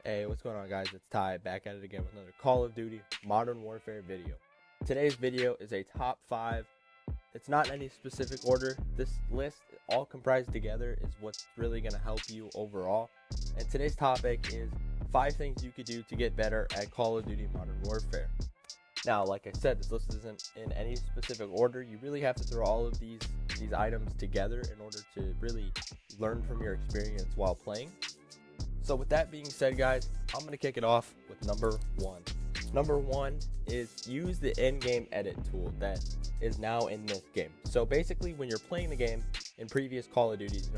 Hey, what's going on, guys? It's Ty back at it again with another Call of Duty Modern Warfare video. Today's video is a top 5. It's not in any specific order. This list, all comprised together, is what's really going to help you overall. And today's topic is 5 things you could do to get better at Call of Duty Modern Warfare. Now, like I said, this list isn't in any specific order. You really have to throw all of these items together in order to really learn from your experience while playing. So with that being said, guys, I'm going to kick it off with number 1. Number 1 is use the in-game edit tool that is now in this game. So basically, when you're playing the game in previous Call of Duties,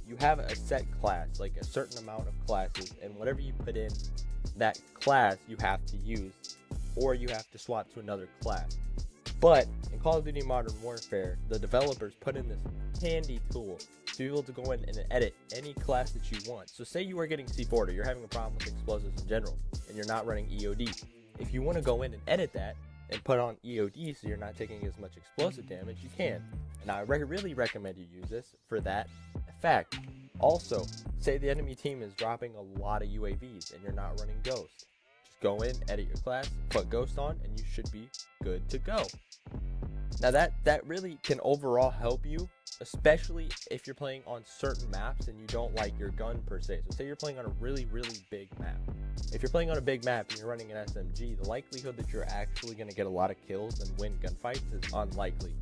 you have a set class, like a certain amount of classes, and whatever you put in that class, you have to use, or you have to swap to another class. But in Call of Duty Modern Warfare, the developers put in this handy tool to be able to go in and edit any class that you want. So say you are getting C4, or you're having a problem with explosives in general, and you're not running EOD. If you want to go in and edit that and put on EOD so you're not taking as much explosive damage, you can. And I really recommend you use this for that fact. Also, say the enemy team is dropping a lot of UAVs and you're not running Ghost. Just go in, edit your class, put Ghost on, and you should be good to go. Now that really can overall help you, especially if you're playing on certain maps and you don't like your gun per se. So say you're playing on a really big map. If you're playing on a big map and you're running an SMG, the likelihood that you're actually going to get a lot of kills and win gunfights is unlikely.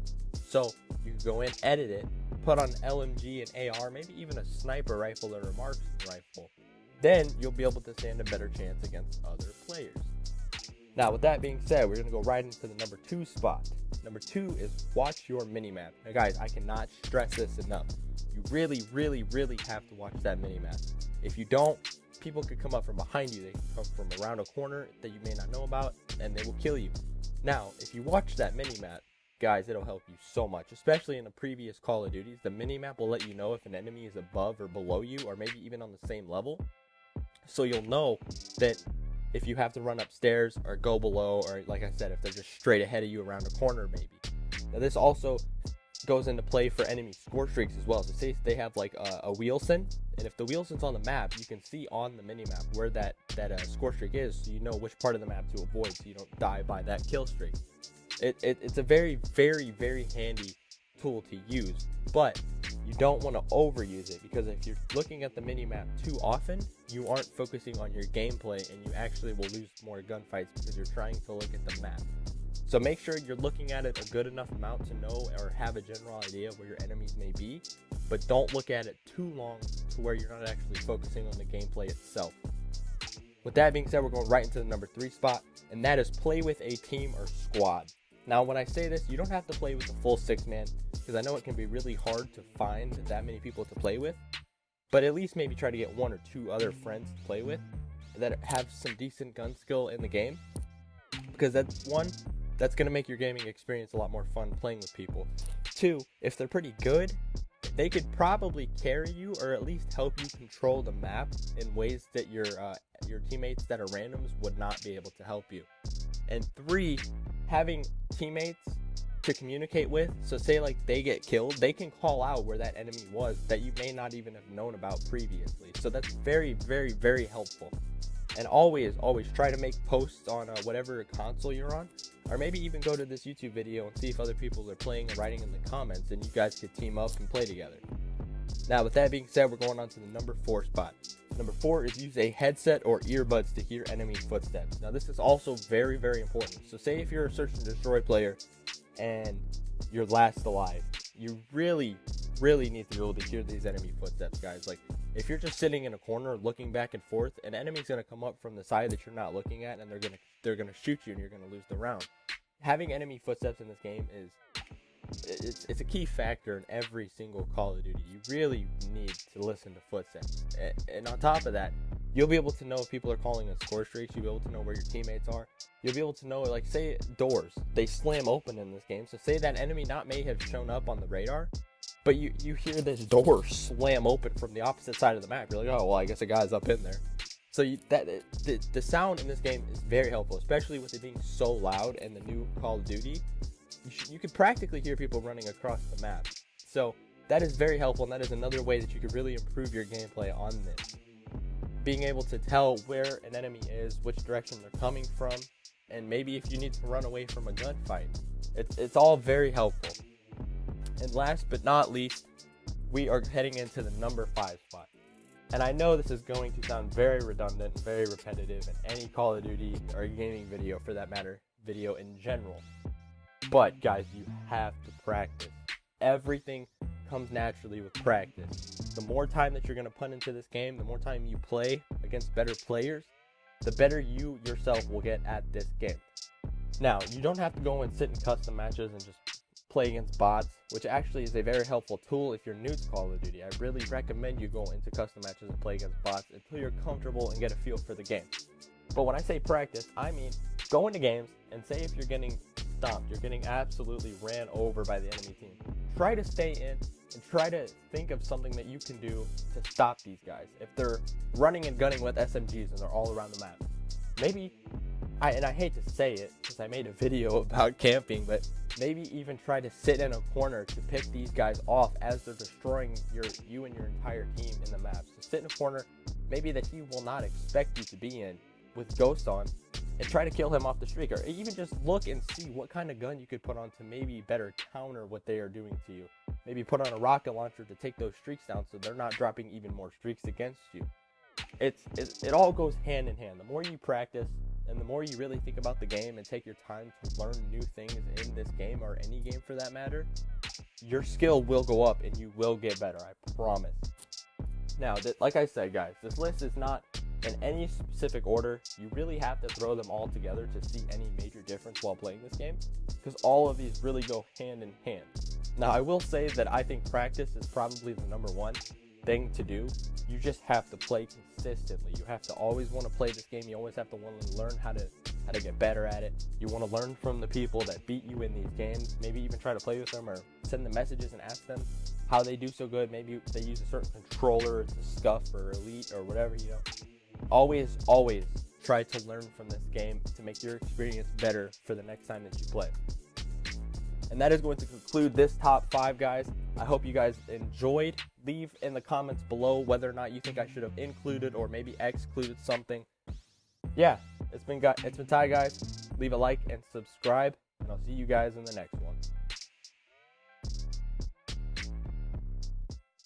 So you can go in, edit it, put on LMG and AR, maybe even a sniper rifle or a marksman rifle. Then you'll be able to stand a better chance against other players. Now, with that being said, we're going to go right into the number 2 spot. Number 2 is watch your minimap. Now, guys, I cannot stress this enough. You really have to watch that minimap. If you don't, people could come up from behind you. They can come from around a corner that you may not know about, and they will kill you. Now, if you watch that minimap, guys, it'll help you so much, especially in the previous Call of Duties. The minimap will let you know if an enemy is above or below you, or maybe even on the same level. So you'll know that if you have to run upstairs or go below, or like I said, if they're just straight ahead of you around a corner maybe. Now this also goes into play for enemy score streaks as well. So say they have like a Wheelson, and if the Wheelson's on the map, you can see on the minimap where that score streak is, so you know which part of the map to avoid so you don't die by that kill streak. It's a very handy tool to use, but you don't want to overuse it, because if you're looking at the minimap too often, you aren't focusing on your gameplay and you actually will lose more gunfights because you're trying to look at the map. So make sure you're looking at it a good enough amount to know or have a general idea of where your enemies may be, but don't look at it too long to where you're not actually focusing on the gameplay itself. With that being said, we're going right into the number 3 spot, and that is play with a team or squad. Now, when I say this, you don't have to play with a full 6-man, because I know it can be really hard to find that many people to play with, but at least maybe try to get 1 or 2 other friends to play with that have some decent gun skill in the game, because that's going to make your gaming experience a lot more fun playing with people. 2, if they're pretty good, they could probably carry you or at least help you control the map in ways that your teammates that are randoms would not be able to help you. And 3, having teammates to communicate with, so say like they get killed, they can call out where that enemy was that you may not even have known about previously. So that's very helpful. And always try to make posts on whatever console you're on, or maybe even go to this YouTube video and see if other people are playing and writing in the comments, and you guys could team up and play together. Now, with that being said, we're going on to the number 4 spot. Number 4 is use a headset or earbuds to hear enemy footsteps. Now, this is also very important. So say if you're a search and destroy player and you're last alive, you really need to be able to hear these enemy footsteps, guys. Like, if you're just sitting in a corner looking back and forth, an enemy's going to come up from the side that you're not looking at, and they're going to shoot you and you're going to lose the round. Having enemy footsteps in this game it's a key factor in every single Call of Duty. You really need to listen to footsteps. And on top of that, you'll be able to know if people are calling a score streaks. You'll be able to know where your teammates are. You'll be able to know, like, say doors, they slam open in this game. So say that enemy may have shown up on the radar, but you hear this door slam open from the opposite side of the map. You're like, oh, well, I guess a guy's up in there. So the sound in this game is very helpful, especially with it being so loud and the new Call of Duty. You can practically hear people running across the map. So that is very helpful, and that is another way that you could really improve your gameplay on this. being able to tell where an enemy is, which direction they're coming from, and maybe if you need to run away from a gunfight. It's all very helpful. And last but not least, we are heading into the number 5 spot. And I know this is going to sound very redundant, very repetitive in any Call of Duty or gaming video, for that matter, video in general. But guys, you have to practice. Everything comes naturally with practice. The more time that you're going to put into this game, the more time you play against better players, the better you yourself will get at this game. Now, you don't have to go and sit in custom matches and just play against bots, which actually is a very helpful tool if you're new to Call of Duty. I really recommend you go into custom matches and play against bots until you're comfortable and get a feel for the game. But when I say practice, I mean go into games and say if you're getting stomped, you're getting absolutely ran over by the enemy team, try to stay in and try to think of something that you can do to stop these guys. If they're running and gunning with SMGs and they're all around the map, maybe, I hate to say it because I made a video about camping, but maybe even try to sit in a corner to pick these guys off as they're destroying you and your entire team in the map. So sit in a corner, maybe that he will not expect you to be in, with Ghost on, and try to kill him off the streak, or even just look and see what kind of gun you could put on to maybe better counter what they are doing to you. Maybe put on a rocket launcher to take those streaks down so they're not dropping even more streaks against you. It all goes hand in hand. The more you practice and the more you really think about the game and take your time to learn new things in this game, or any game for that matter, your skill will go up and you will get better, I promise. Now, like I said, guys, this list is not in any specific order. You really have to throw them all together to see any major difference while playing this game, because all of these really go hand in hand. Now, I will say that I think practice is probably the number one thing to do. You just have to play consistently. You have to always want to play this game. You always have to want to learn how to get better at it. You want to learn from the people that beat you in these games. Maybe even try to play with them or send them messages and ask them how they do so good. Maybe they use a certain controller, it's a Scuff or Elite or whatever, you know. Always try to learn from this game to make your experience better for the next time that you play. And that is going to conclude this top 5, guys. I hope you guys enjoyed. Leave in the comments below whether or not you think I should have included or maybe excluded something. Yeah, it's been Ty, guys. Leave a like and subscribe, and I'll see you guys in the next one.